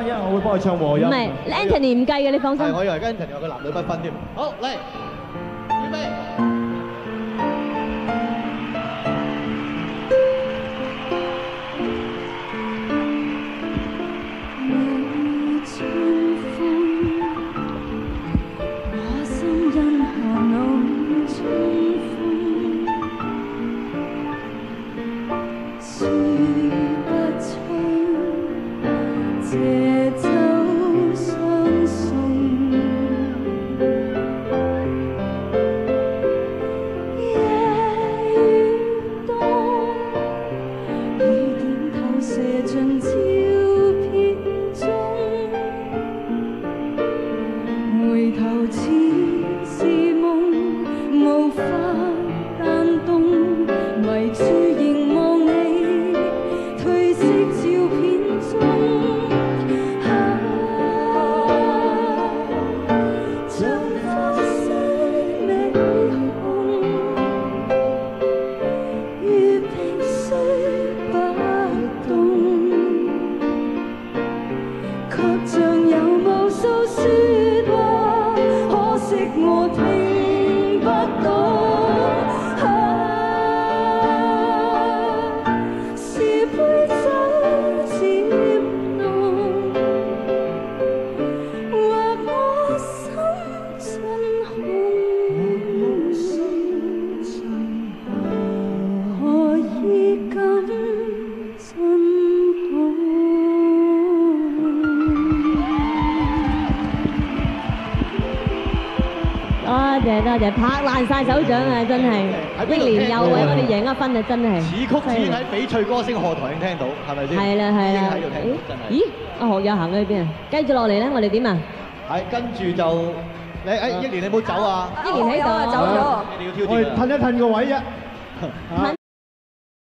因為我會幫佢唱和音。唔係 Anthony 唔計嘅，你放心。係，我以為 Anthony 話佢男女不分添。好，嚟，預備。多謝，拍爛晒手掌啊！真係，一年又為我哋贏一分啊！真係。此曲只喺翡翠歌聲賀台已經聽到，係咪先？係啦係啦。喺度聽到，真係。咦？阿學友行咗去邊啊？繼續落嚟咧，我哋點啊？係跟住就你憶蓮，你唔好走啊！憶蓮喺度啊，走咗。你哋要挑戰啊！我哋褪一褪個位啫。褪